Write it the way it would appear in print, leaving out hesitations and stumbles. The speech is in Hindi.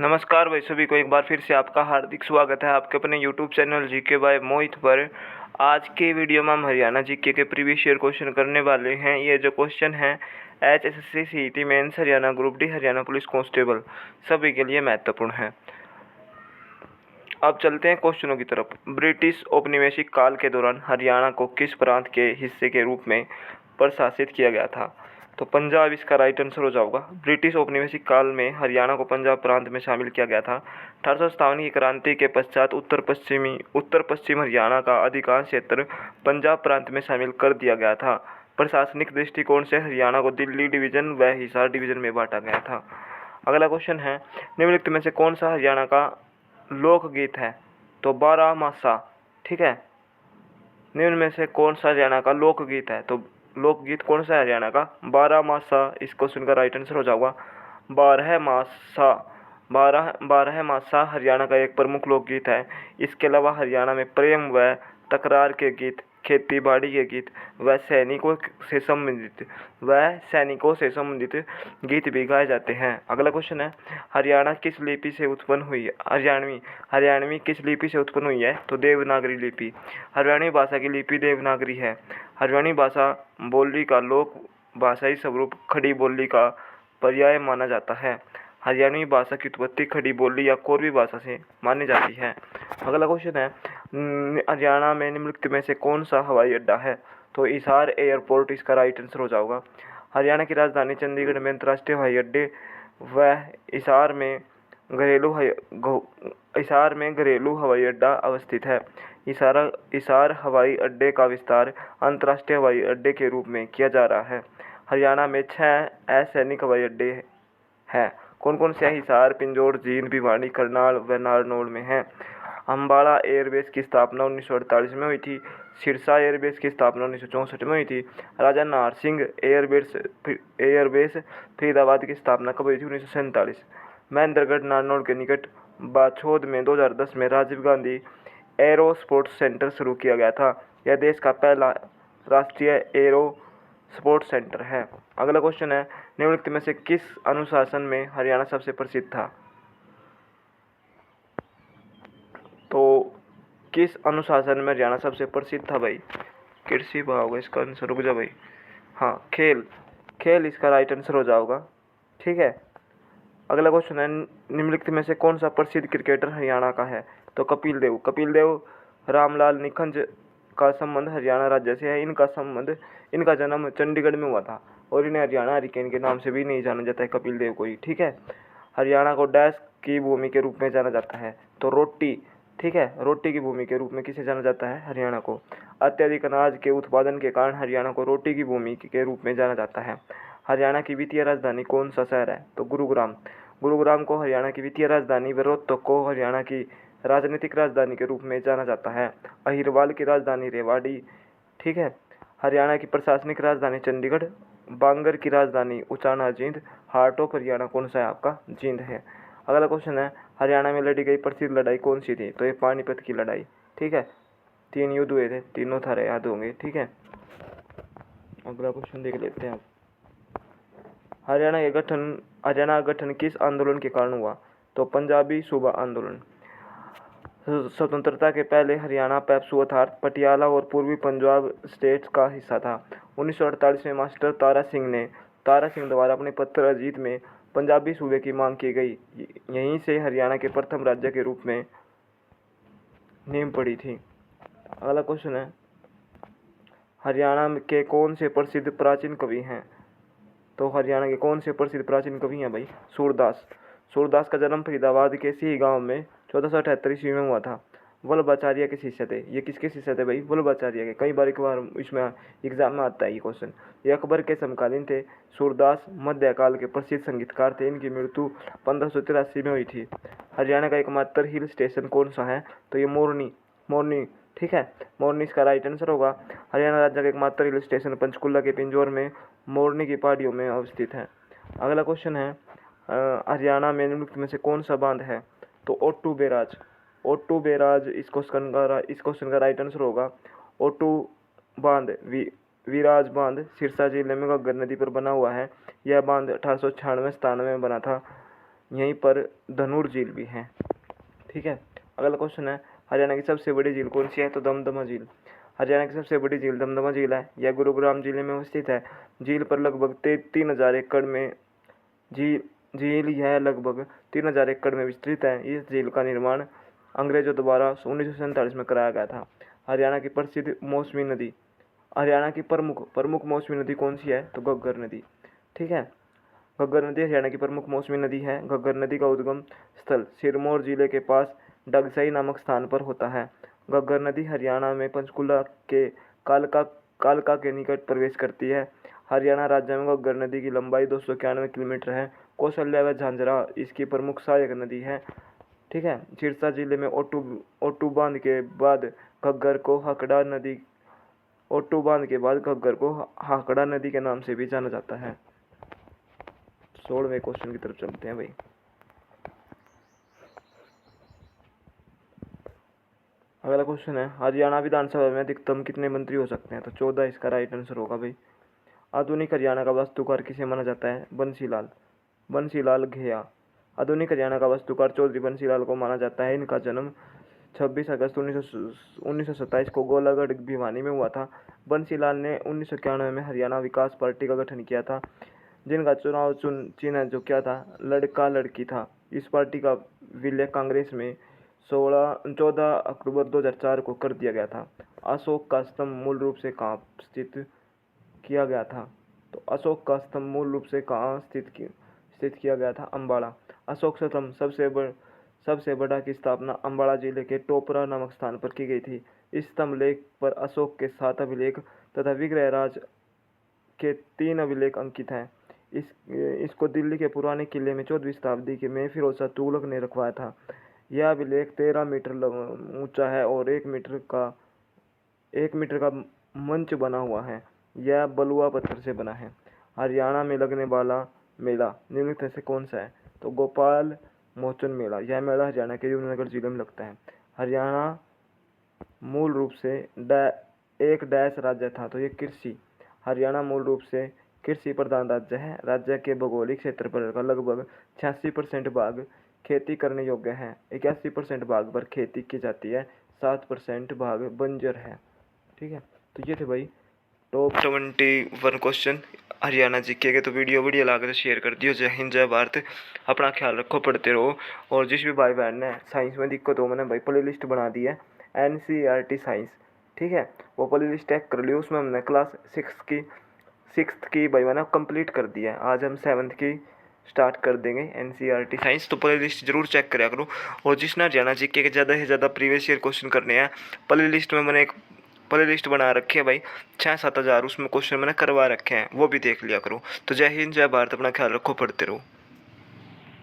नमस्कार भाई, सभी को एक बार फिर से आपका हार्दिक स्वागत है आपके अपने YouTube channel GK by Mohit पर। आज के वीडियो में हम हरियाणा जीके के प्रीवियस ईयर क्वेश्चन करने वाले हैं। ये जो क्वेश्चन है HSSC CET mains Haryana group D Haryana police constable सभी के लिए महत्वपूर्ण है। अब चलते हैं क्वेश्चनों की तरफ। ब्रिटिश औपनिवेशिक काल के दौरान हरियाणा को किस प्रांत के हिस्से के रूप में प्रशासित किया गया था? तो पंजाब इसका राइट आंसर हो जाएगा। ब्रिटिश औपनिवेशिक काल में हरियाणा को पंजाब प्रांत में शामिल किया गया था। 1857 की क्रांति के पश्चात उत्तर पश्चिम हरियाणा का अधिकांश क्षेत्र पंजाब प्रांत में शामिल कर दिया गया था। प्रशासनिक दृष्टिकोण से हरियाणा को दिल्ली डिवीजन व हिसार डिवीजन में बांटा गया था। अगला क्वेश्चन है, निम्नलिखित में से कौन सा हरियाणा का लोकगीत है? तो बारामासा। ठीक है, निम्न में से कौन सा हरियाणा का लोकगीत है? तो लोकगीत कौन सा है हरियाणा का? बारामासा इस क्वेश्चन का राइट आंसर हो जाएगा। बारह मासा हरियाणा का एक प्रमुख लोकगीत है। इसके अलावा हरियाणा में प्रेम व तकरार के गीत, खेती बाड़ी के गीत व सैनिकों से संबंधित गीत भी गाए जाते हैं। अगला क्वेश्चन है, हरियाणा किस लिपि से उत्पन्न हुई है? हरियाणवी किस लिपि से उत्पन्न हुई है? तो देवनागरी लिपि। हरियाणवी भाषा की लिपि देवनागरी है। हरियाणवी भाषा बोली का लोक भाषाई स्वरूप खड़ी बोली का पर्याय माना जाता है। हरियाणवी भाषा की उत्पत्ति खड़ी बोली या कोरवी भाषा से मानी जाती है। अगला क्वेश्चन है, हरियाणा में निम्नलिखित में से कौन सा हवाई अड्डा है? तो हिसार एयरपोर्ट इसका राइट आंसर हो जाएगा। हरियाणा की राजधानी चंडीगढ़ में अंतर्राष्ट्रीय हवाई अड्डे व हिसार में घरेलू हवाई अड्डा अवस्थित है। हिसार हवाई अड्डे का विस्तार अंतर्राष्ट्रीय हवाई अड्डे के रूप में किया जा रहा है। हरियाणा में 6 असैनिक हवाई अड्डे हैं। कौन कौन से? हिसार, पिंजौर, जींद, भिवानी, करनाल व नारनौल में हैं। अम्बाला एयरबेस की स्थापना 1948 में हुई थी। सिरसा एयरबेस की स्थापना 1964 में हुई थी। राजा नाहर सिंह एयरबेस फरीदाबाद की स्थापना कब हुई थी? 1947। महेंद्रगढ़ नारनौल के निकट बाछौद में 2010 में Rajiv Gandhi aero sports centre शुरू किया गया था। यह देश का पहला राष्ट्रीय एरो स्पोर्ट्स सेंटर है। अगला क्वेश्चन है, निम्नलिखित में से किस अनुशासन में हरियाणा सबसे प्रसिद्ध था? तो किस अनुशासन में हरियाणा सबसे प्रसिद्ध था भाई? कृषि विभाग होगा इसका आंसर। रुक जा भाई, हाँ, खेल इसका राइट आंसर हो जाएगा। ठीक है, अगला क्वेश्चन है, निम्नलिखित में से कौन सा प्रसिद्ध क्रिकेटर हरियाणा का है? तो कपिल देव रामलाल निखंज का संबंध हरियाणा राज्य से है। इनका जन्म चंडीगढ़ में हुआ था और इन्हें हरियाणा हरिकेन के नाम से भी नहीं जाना जाता है कपिल देव को ही। ठीक है, हरियाणा को डैश की भूमि के रूप में जाना जाता है? तो रोटी। ठीक है, रोटी की भूमि के रूप में किसे जाना जाता है? हरियाणा को। अत्यधिक अनाज के उत्पादन के कारण हरियाणा को रोटी की भूमि के रूप में जाना जाता है। हरियाणा की वित्तीय राजधानी कौन सा शहर है? तो गुरुग्राम को हरियाणा की वित्तीय राजधानी व रोहतक को हरियाणा की राजनीतिक राजधानी के रूप में जाना जाता है। अहिरवाल की राजधानी रेवाड़ी। ठीक है, हरियाणा की प्रशासनिक राजधानी चंडीगढ़। बांगर की राजधानी उचाना जींद। हार्ट ऑफ हरियाणा कौन सा है आपका? जींद है। अगला क्वेश्चन है, हरियाणा में लड़ी गई प्रसिद्ध लड़ाई कौन सी थी? तो ये पानीपत की लड़ाई। ठीक है, 3 युद्ध हुए थे, तीनों थारे याद होंगे। ठीक है, अगला क्वेश्चन देख लेते हैं आप। हरियाणा गठन किस आंदोलन के कारण हुआ? तो पंजाबी सूबा आंदोलन। स्वतंत्रता के पहले हरियाणा पेप्सू अर्थात पटियाला और पूर्वी पंजाब स्टेट्स का हिस्सा था। 1948 में मास्टर तारा सिंह द्वारा अपने पत्र अजीत में पंजाबी सूबे की मांग की गई। यहीं से हरियाणा के प्रथम राज्य के रूप में नींव पड़ी थी। अगला क्वेश्चन है, हरियाणा के कौन से प्रसिद्ध प्राचीन कवि हैं? तो हरियाणा के कौन से प्रसिद्ध प्राचीन कवि हैं भाई? सूरदास का जन्म फरीदाबाद के सी गांव में 1478 ईस्वी में हुआ था। वल्लभाचार्य के शिष्य थे। ये किसके शिष्य थे भाई? वल्लभाचार्य के। कई बार इसमें एग्जाम में आता है ये क्वेश्चन। ये अकबर के समकालीन थे। सूरदास मध्यकाल के प्रसिद्ध संगीतकार थे। इनकी मृत्यु 1583 में हुई थी। हरियाणा का एकमात्र हिल स्टेशन कौन सा है? तो ये मोरनी। ठीक है, मोरनी इसका राइट आंसर होगा। हरियाणा राज्य का एकमात्र हिल स्टेशन पंचकुला के पिंजौर में मोरनी की पहाड़ियों में अवस्थित है। अगला क्वेश्चन है, हरियाणा में निम्नलिखित में से कौन सा बांध है? तो ओटू बैराज इस क्वेश्चन का राइट आंसर होगा। ओटू बांध विराज बांध सिरसा जिले में घग्गर नदी पर बना हुआ है। यह बांध 1896-97 में बना था। यहीं पर धनूर झील भी है। ठीक है, अगला क्वेश्चन है हरियाणा की सबसे बड़ी झील कौन सी है? तो दमदमा झील। हरियाणा की सबसे बड़ी झील दमदमा झील है। यह गुरुग्राम जिले में स्थित है। झील पर लगभग 3000 एकड़ में झील यह लगभग 3000 एकड़ में विस्तृत है। इस झील का निर्माण अंग्रेजों द्वारा 1947 में कराया गया था। हरियाणा की प्रसिद्ध मौसमी नदी, हरियाणा की प्रमुख मौसमी नदी कौन सी है? तो घग्गर नदी। ठीक है, घग्गर नदी हरियाणा की प्रमुख मौसमी नदी है। घग्गर नदी का उद्गम स्थल सिरमौर जिले के पास डगसई नामक स्थान पर होता है। घग्गर नदी हरियाणा में पंचकुला के कालका के निकट प्रवेश करती है। हरियाणा राज्य में घग्गर नदी की लंबाई 291 किलोमीटर है। कौशल्या व झांझरा इसकी प्रमुख सहायक नदी है। ठीक है, सिरसा जिले में ओटू बांध के बाद घग्गर को हाकड़ा नदी के नाम से भी जाना जाता है। 16वें क्वेश्चन की तरफ चलते हैं भाई। अगला क्वेश्चन है हरियाणा विधानसभा में अधिकतम कितने मंत्री हो सकते हैं? तो 14 इसका राइट आंसर होगा भाई। आधुनिक हरियाणा का वास्तुकार किसे माना जाता है? बंसीलाल घेया। आधुनिक हरियाणा का वास्तुकार चौधरी बंसीलाल को माना जाता है। इनका जन्म 26 अगस्त 1927 को गोलागढ़ भिवानी में हुआ था। बंसीलाल ने 1991 में हरियाणा विकास पार्टी का गठन किया था, जिनका चुनाव चिन्ह जो क्या था? लड़का लड़की था। इस पार्टी का विलय कांग्रेस में 14 अक्टूबर 2004 को कर दिया गया था। अशोक का स्तंभ मूल रूप से कहाँ स्थित किया गया था? तो अशोक का स्तंभ मूल रूप से कहाँ स्थित किया गया था? अम्बाड़ा। अशोक स्तंभ सबसे बड़ा की स्थापना अम्बाड़ा जिले के टोपरा नामक स्थान पर की गई थी। इस स्तंभ लेख पर अशोक के 7 अभिलेख तथा विग्रहराज के 3 अभिलेख अंकित हैं। इसको दिल्ली के पुराने किले में 14वीं शताब्दी में फिरोज शाह तुगलक ने रखवाया था। यह अभिलेख 13 मीटर ऊंचा है और 1 मीटर का मंच बना हुआ है। यह बलुआ पत्थर से बना है। हरियाणा में लगने वाला मेला निम्नलिखित में से कौन सा है? तो गोपाल मोचन मेला। यह मेला हरियाणा के यमुनानगर जिले में लगता है। हरियाणा मूल रूप से एक डैश राज्य था, तो ये कृषि। हरियाणा मूल रूप से कृषि प्रधान राज्य है। राज्य के भौगोलिक क्षेत्रफल का लगभग 86% भाग खेती करने योग्य है। 81% भाग पर खेती की जाती है। 7% भाग बंजर है। ठीक है, तो ये थे भाई टॉप 21 क्वेश्चन हरियाणा जीके के। तो वीडियो बढ़िया लगे तो शेयर कर दियो। जय हिंद, जय भारत। अपना ख्याल रखो, पढ़ते रहो। और जिस भी भाई बहन ने साइंस में दिक्कत हो, मैंने भाई प्ले लिस्ट बना दी है NCERT साइंस। ठीक है, वो प्ले लिस्ट चेक कर लियो। उसमें हमने क्लास 6th की भाई मैंने कंप्लीट कर दिया है। आज हम 7th की स्टार्ट कर देंगे NCERT साइंस। तो प्ले लिस्ट जरूर चेक करा करो। और जिसने हरियाणा जीके के ज़्यादा से ज़्यादा प्रीवियस ईयर क्वेश्चन करने हैं, प्ले लिस्ट में मैंने एक प्ले लिस्ट बना रखी है भाई, 6-7 हज़ार उसमें क्वेश्चन मैंने करवा रखे हैं, वो भी देख लिया करो। तो जय हिंद, जय भारत। अपना ख्याल रखो, पढ़ते रहो।